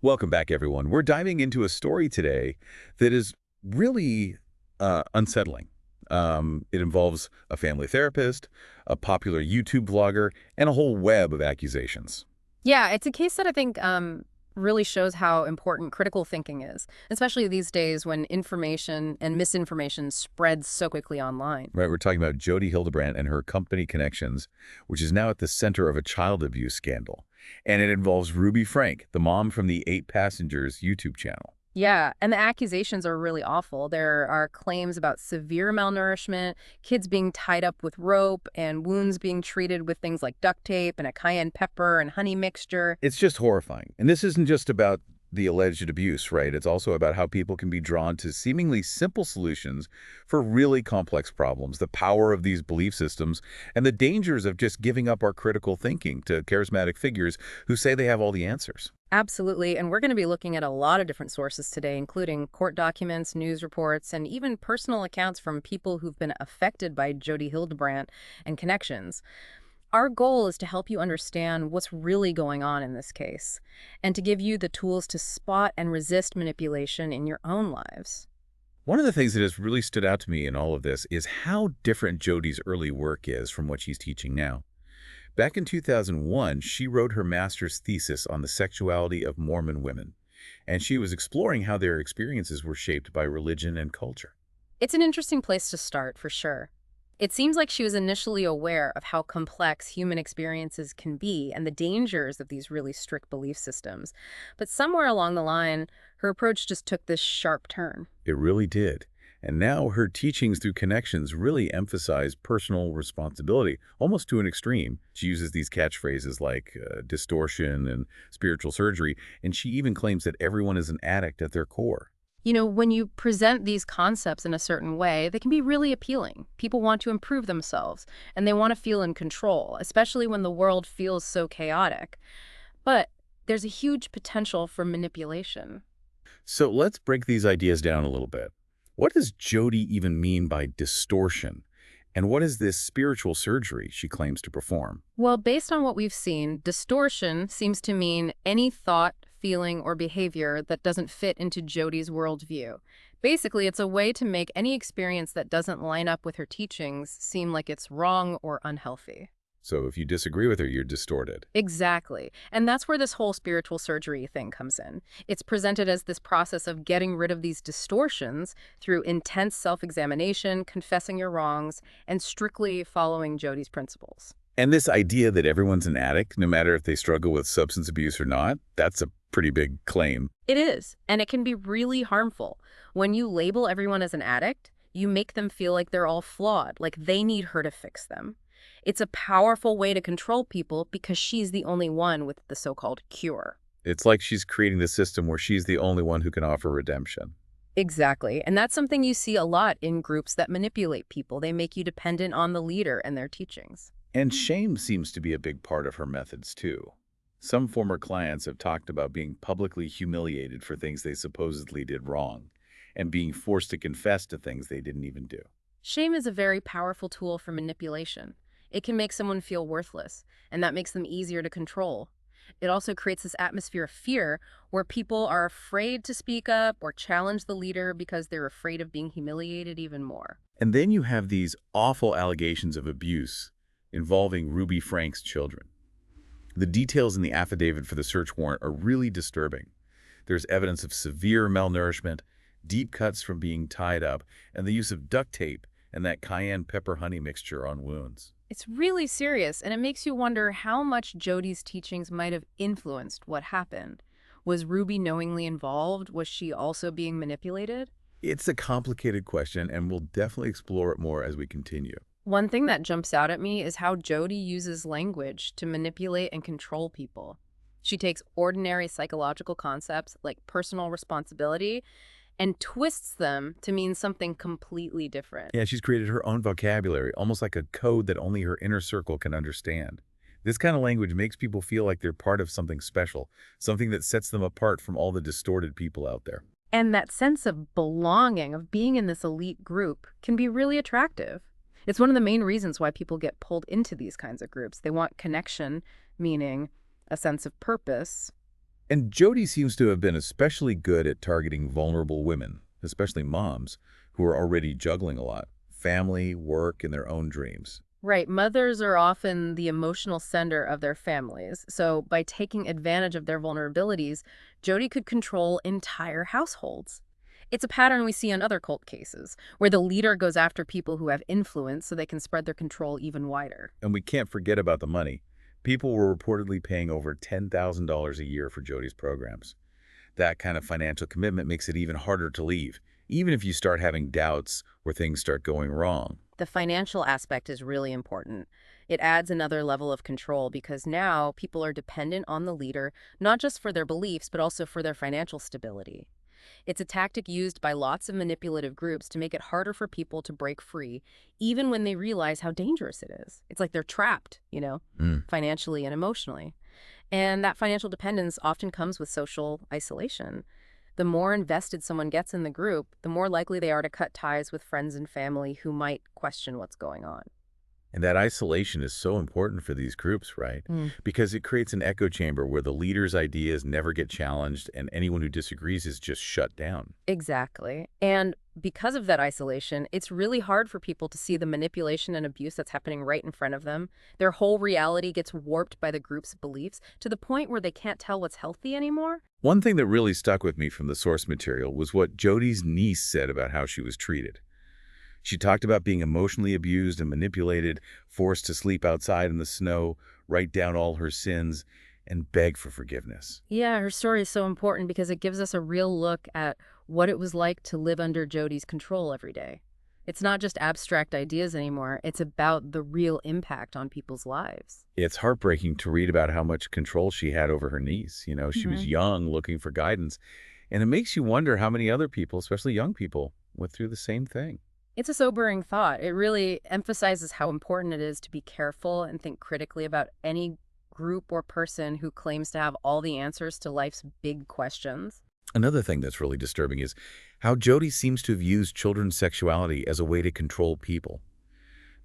Welcome back, everyone. We're diving into a story today that is really unsettling. It involves a family therapist, a popular YouTube vlogger, and a whole web of accusations. Yeah, it's a case that I think really shows how important critical thinking is, especially these days when information and misinformation spreads so quickly online. Right? We're talking about Jodi Hildebrandt and her company connections, which is now at the center of a child abuse scandal. And it involves Ruby Frank, the mom from the Eight Passengers YouTube channel. Yeah, and the accusations are really awful. There are claims about severe malnourishment, kids being tied up with rope, and wounds being treated with things like duct tape and a cayenne pepper and honey mixture. It's just horrifying. And this isn't just about the alleged abuse, right? It's also about how people can be drawn to seemingly simple solutions for really complex problems, the power of these belief systems, and the dangers of just giving up our critical thinking to charismatic figures who say they have all the answers. Absolutely, and we're going to be looking at a lot of different sources today, including court documents, news reports, and even personal accounts from people who've been affected by Jodi Hildebrandt and connections. Our goal is to help you understand what's really going on in this case and to give you the tools to spot and resist manipulation in your own lives. One of the things that has really stood out to me in all of this is how different Jodi's early work is from what she's teaching now. Back in 2001, she wrote her master's thesis on the sexuality of Mormon women, and she was exploring how their experiences were shaped by religion and culture. It's an interesting place to start, for sure. It seems like she was initially aware of how complex human experiences can be and the dangers of these really strict belief systems. But somewhere along the line, her approach just took this sharp turn. It really did. And now her teachings through connections really emphasize personal responsibility, almost to an extreme. She uses these catchphrases like distortion and spiritual surgery, and she even claims that everyone is an addict at their core. You know, when you present these concepts in a certain way, they can be really appealing. People want to improve themselves, and they want to feel in control, especially when the world feels so chaotic. But there's a huge potential for manipulation. So let's break these ideas down a little bit. What does Jodi even mean by distortion? And what is this spiritual surgery she claims to perform? Well, based on what we've seen, distortion seems to mean any thought, feeling, or behavior that doesn't fit into Jodi's worldview. Basically, it's a way to make any experience that doesn't line up with her teachings seem like it's wrong or unhealthy. So if you disagree with her, you're distorted. Exactly. And that's where this whole spiritual surgery thing comes in. It's presented as this process of getting rid of these distortions through intense self-examination, confessing your wrongs, and strictly following Jodi's principles. And this idea that everyone's an addict, no matter if they struggle with substance abuse or not, that's a pretty big claim. It is, and it can be really harmful. When you label everyone as an addict, you make them feel like they're all flawed, like they need her to fix them. It's a powerful way to control people because she's the only one with the so-called cure. It's like she's creating the system where she's the only one who can offer redemption. Exactly. And that's something you see a lot in groups that manipulate people. They make you dependent on the leader and their teachings. And shame seems to be a big part of her methods, too. Some former clients have talked about being publicly humiliated for things they supposedly did wrong and being forced to confess to things they didn't even do. Shame is a very powerful tool for manipulation. It can make someone feel worthless, and that makes them easier to control. It also creates this atmosphere of fear where people are afraid to speak up or challenge the leader because they're afraid of being humiliated even more. And then you have these awful allegations of abuse involving Ruby Frank's children. The details in the affidavit for the search warrant are really disturbing. There's evidence of severe malnourishment, deep cuts from being tied up, and the use of duct tape and that cayenne pepper honey mixture on wounds. It's really serious, and it makes you wonder how much Jodi's teachings might have influenced what happened. Was Ruby knowingly involved? Was she also being manipulated? It's a complicated question, and we'll definitely explore it more as we continue. One thing that jumps out at me is how Jodi uses language to manipulate and control people. She takes ordinary psychological concepts like personal responsibility and twists them to mean something completely different. Yeah, she's created her own vocabulary, almost like a code that only her inner circle can understand. This kind of language makes people feel like they're part of something special, something that sets them apart from all the distorted people out there. And that sense of belonging, of being in this elite group, can be really attractive. It's one of the main reasons why people get pulled into these kinds of groups. They want connection, meaning a sense of purpose, And Jodi seems to have been especially good at targeting vulnerable women, especially moms, who are already juggling a lot, family, work, and their own dreams. Right. Mothers are often the emotional center of their families. So by taking advantage of their vulnerabilities, Jodi could control entire households. It's a pattern we see in other cult cases, where the leader goes after people who have influence so they can spread their control even wider. And we can't forget about the money. People were reportedly paying over $10,000 a year for Jodi's programs. That kind of financial commitment makes it even harder to leave, even if you start having doubts or things start going wrong. The financial aspect is really important. It adds another level of control because now people are dependent on the leader, not just for their beliefs, but also for their financial stability. It's a tactic used by lots of manipulative groups to make it harder for people to break free, even when they realize how dangerous it is. It's like they're trapped, Mm. financially and emotionally. And that financial dependence often comes with social isolation. The more invested someone gets in the group, the more likely they are to cut ties with friends and family who might question what's going on. And that isolation is so important for these groups, right? Because it creates an echo chamber where the leader's ideas never get challenged and anyone who disagrees is just shut down. Exactly. And because of that isolation, it's really hard for people to see the manipulation and abuse that's happening right in front of them. Their whole reality gets warped by the group's beliefs to the point where they can't tell what's healthy anymore. One thing that really stuck with me from the source material was what Jodi's niece said about how she was treated. She talked about being emotionally abused and manipulated, forced to sleep outside in the snow, write down all her sins, and beg for forgiveness. Yeah, her story is so important because it gives us a real look at what it was like to live under Jodi's control every day. It's not just abstract ideas anymore, it's about the real impact on people's lives. It's heartbreaking to read about how much control she had over her niece. She was young, looking for guidance, and it makes you wonder how many other people, especially young people, went through the same thing. It's a sobering thought. It really emphasizes how important it is to be careful and think critically about any group or person who claims to have all the answers to life's big questions. Another thing that's really disturbing is how Jodi seems to have used children's sexuality as a way to control people.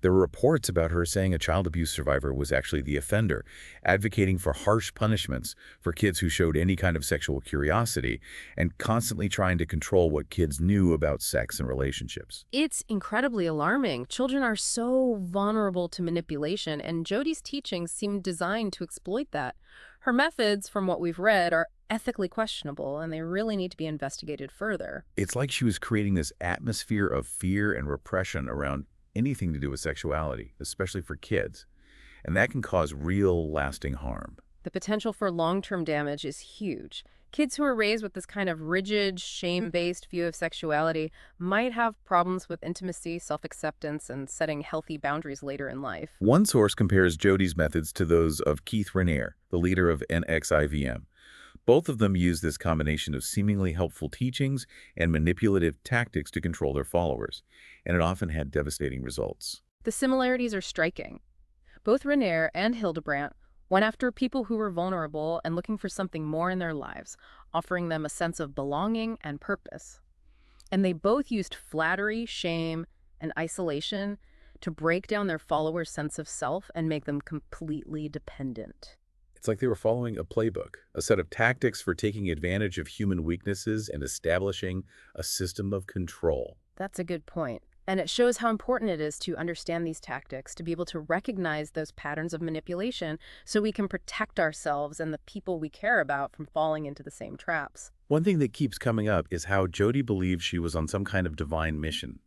There were reports about her saying a child abuse survivor was actually the offender, advocating for harsh punishments for kids who showed any kind of sexual curiosity, and constantly trying to control what kids knew about sex and relationships. It's incredibly alarming. Children are so vulnerable to manipulation, and Jodi's teachings seem designed to exploit that. Her methods, from what we've read, are ethically questionable, and they really need to be investigated further. It's like she was creating this atmosphere of fear and repression around anything to do with sexuality, especially for kids, and that can cause real lasting harm. The potential for long-term damage is huge. Kids who are raised with this kind of rigid, shame-based view of sexuality might have problems with intimacy, self-acceptance, and setting healthy boundaries later in life. One source compares Jodi's methods to those of Keith Raniere, the leader of NXIVM. Both of them use this combination of seemingly helpful teachings and manipulative tactics to control their followers, and it often had devastating results. The similarities are striking. Both Raniere and Hildebrandt went after people who were vulnerable and looking for something more in their lives, offering them a sense of belonging and purpose. And they both used flattery, shame, and isolation to break down their followers' sense of self and make them completely dependent. It's like they were following a playbook, a set of tactics for taking advantage of human weaknesses and establishing a system of control. That's a good point. And it shows how important it is to understand these tactics, to be able to recognize those patterns of manipulation so we can protect ourselves and the people we care about from falling into the same traps. One thing that keeps coming up is how Jodi believed she was on some kind of divine mission,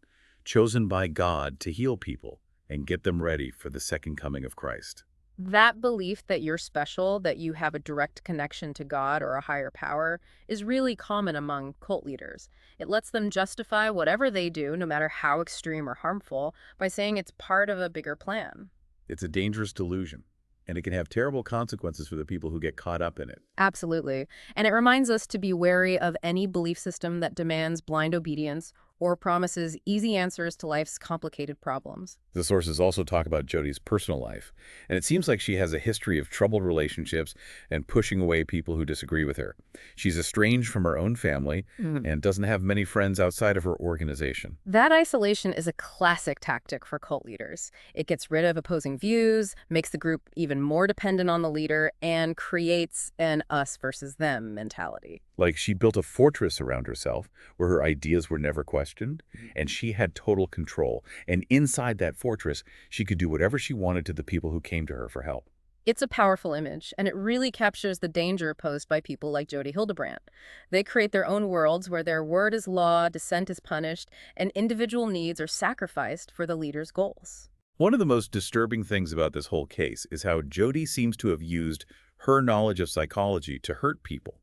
chosen by God to heal people and get them ready for the second coming of Christ. That belief that you're special, that you have a direct connection to God or a higher power, is really common among cult leaders. It lets them justify whatever they do, no matter how extreme or harmful, by saying it's part of a bigger plan. It's a dangerous delusion, and it can have terrible consequences for the people who get caught up in it. Absolutely. And it reminds us to be wary of any belief system that demands blind obedience or promises easy answers to life's complicated problems. The sources also talk about Jodi's personal life, and it seems like she has a history of troubled relationships and pushing away people who disagree with her. She's estranged from her own family and doesn't have many friends outside of her organization. That isolation is a classic tactic for cult leaders. It gets rid of opposing views, makes the group even more dependent on the leader, and creates an us versus them mentality. Like she built a fortress around herself where her ideas were never questioned, and she had total control. And inside that fortress, she could do whatever she wanted to the people who came to her for help. It's a powerful image, and it really captures the danger posed by people like Jodi Hildebrandt. They create their own worlds where their word is law, dissent is punished, and individual needs are sacrificed for the leader's goals. One of the most disturbing things about this whole case is how Jodi seems to have used her knowledge of psychology to hurt people.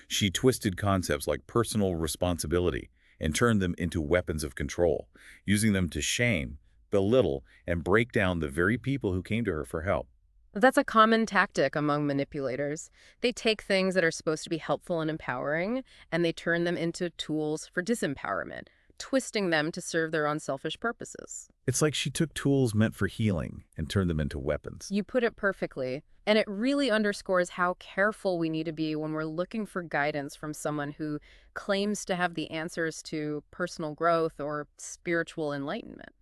She twisted concepts like personal responsibility and turned them into weapons of control, using them to shame, belittle, and break down the very people who came to her for help. That's a common tactic among manipulators. They take things that are supposed to be helpful and empowering, and they turn them into tools for disempowerment, twisting them to serve their unselfish purposes. It's like she took tools meant for healing and turned them into weapons. You put it perfectly, and it really underscores how careful we need to be when we're looking for guidance from someone who claims to have the answers to personal growth or spiritual enlightenment.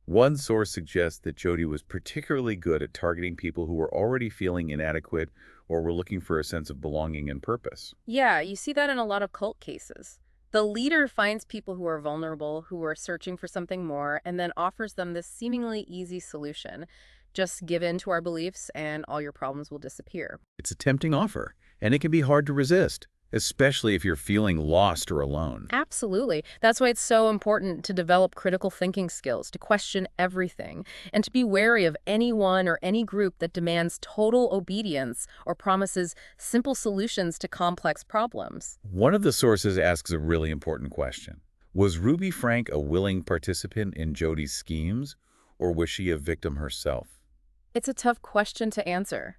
One source suggests that Jodi was particularly good at targeting people who were already feeling inadequate or were looking for a sense of belonging and purpose. Yeah, you see that in a lot of cult cases. The leader finds people who are vulnerable, who are searching for something more, and then offers them this seemingly easy solution. Just give in to our beliefs and all your problems will disappear. It's a tempting offer, and it can be hard to resist, especially if you're feeling lost or alone. Absolutely. That's why it's so important to develop critical thinking skills, to question everything, and to be wary of anyone or any group that demands total obedience or promises simple solutions to complex problems. One of the sources asks a really important question. Was Ruby Frank a willing participant in Jodi's schemes, or was she a victim herself? It's a tough question to answer.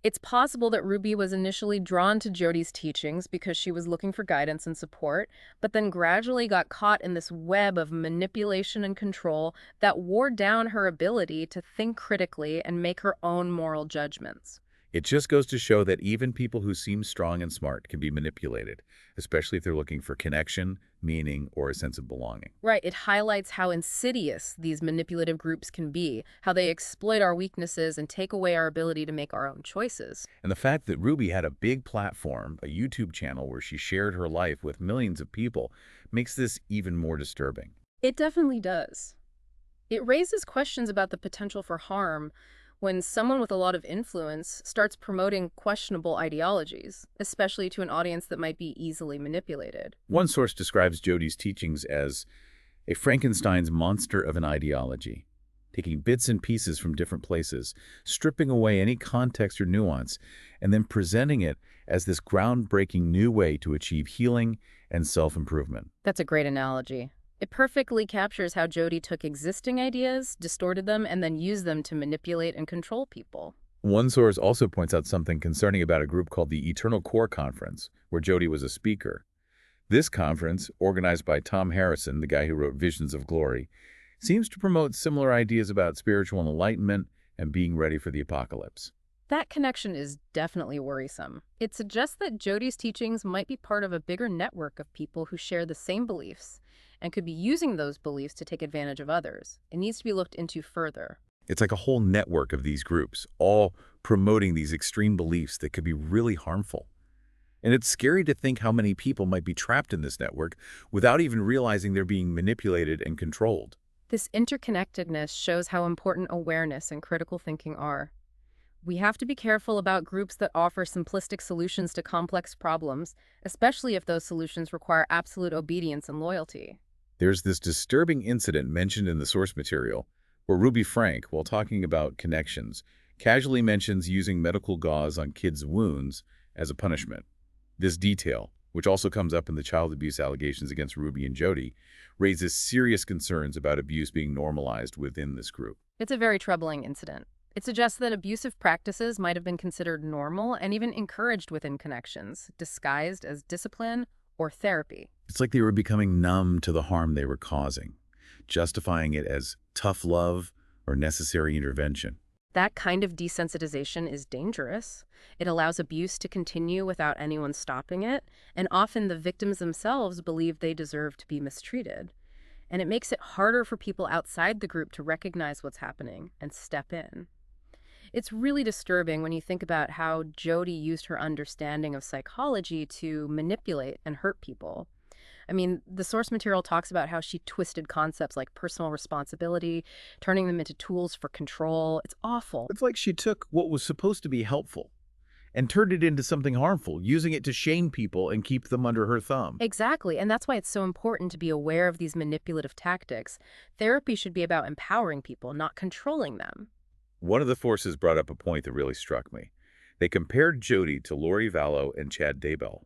It's possible that Ruby was initially drawn to Jodi's teachings because she was looking for guidance and support, but then gradually got caught in this web of manipulation and control that wore down her ability to think critically and make her own moral judgments. It just goes to show that even people who seem strong and smart can be manipulated, especially if they're looking for connection, meaning, or a sense of belonging. Right, it highlights how insidious these manipulative groups can be, how they exploit our weaknesses and take away our ability to make our own choices. And the fact that Ruby had a big platform, a YouTube channel where she shared her life with millions of people, makes this even more disturbing. It definitely does. It raises questions about the potential for harm when someone with a lot of influence starts promoting questionable ideologies, especially to an audience that might be easily manipulated. One source describes Jodi's teachings as a Frankenstein's monster of an ideology, taking bits and pieces from different places, stripping away any context or nuance, and then presenting it as this groundbreaking new way to achieve healing and self-improvement. That's a great analogy. It perfectly captures how Jodi took existing ideas, distorted them, and then used them to manipulate and control people. One source also points out something concerning about a group called the Eternal Core Conference, where Jodi was a speaker. This conference, organized by Tom Harrison, the guy who wrote Visions of Glory, seems to promote similar ideas about spiritual enlightenment and being ready for the apocalypse. That connection is definitely worrisome. It suggests that Jodi's teachings might be part of a bigger network of people who share the same beliefs and could be using those beliefs to take advantage of others. It needs to be looked into further. It's like a whole network of these groups, all promoting these extreme beliefs that could be really harmful. And it's scary to think how many people might be trapped in this network without even realizing they're being manipulated and controlled. This interconnectedness shows how important awareness and critical thinking are. We have to be careful about groups that offer simplistic solutions to complex problems, especially if those solutions require absolute obedience and loyalty. There's this disturbing incident mentioned in the source material where Ruby Frank, while talking about connections, casually mentions using medical gauze on kids' wounds as a punishment. This detail, which also comes up in the child abuse allegations against Ruby and Jodi, raises serious concerns about abuse being normalized within this group. It's a very troubling incident. It suggests that abusive practices might have been considered normal and even encouraged within connections, disguised as discipline or therapy. It's like they were becoming numb to the harm they were causing, justifying it as tough love or necessary intervention. That kind of desensitization is dangerous. It allows abuse to continue without anyone stopping it, and often the victims themselves believe they deserve to be mistreated. And it makes it harder for people outside the group to recognize what's happening and step in. It's really disturbing when you think about how Jodi used her understanding of psychology to manipulate and hurt people. I mean, the source material talks about how she twisted concepts like personal responsibility, turning them into tools for control. It's awful. It's like she took what was supposed to be helpful and turned it into something harmful, using it to shame people and keep them under her thumb. Exactly, and that's why it's so important to be aware of these manipulative tactics. Therapy should be about empowering people, not controlling them. One of the forces brought up a point that really struck me. They compared Jodi to Lori Vallow and Chad Daybell,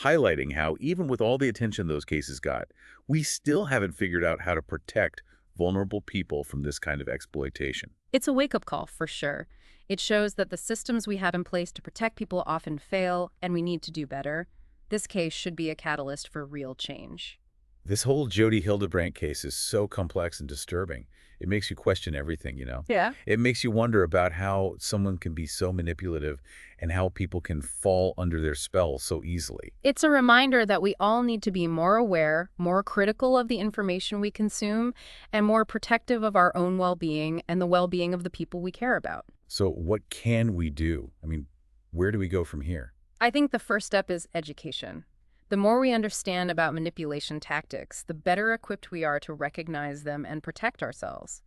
highlighting how even with all the attention those cases got, we still haven't figured out how to protect vulnerable people from this kind of exploitation. It's a wake-up call, for sure. It shows that the systems we have in place to protect people often fail, and we need to do better. This case should be a catalyst for real change. This whole Jodi Hildebrandt case is so complex and disturbing. It makes you question everything, you know? Yeah. It makes you wonder about how someone can be so manipulative and how people can fall under their spell so easily. It's a reminder that we all need to be more aware, more critical of the information we consume, and more protective of our own well-being and the well-being of the people we care about. So what can we do? I mean, where do we go from here? I think the first step is education. The more we understand about manipulation tactics, the better equipped we are to recognize them and protect ourselves.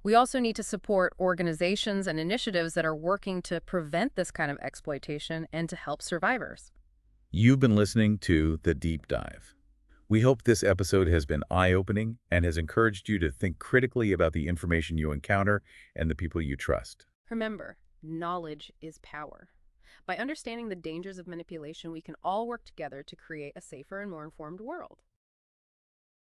We also need to support organizations and initiatives that are working to prevent this kind of exploitation and to help survivors. You've been listening to The Deep Dive. We hope this episode has been eye-opening and has encouraged you to think critically about the information you encounter and the people you trust. Remember, knowledge is power. By understanding the dangers of manipulation, we can all work together to create a safer and more informed world.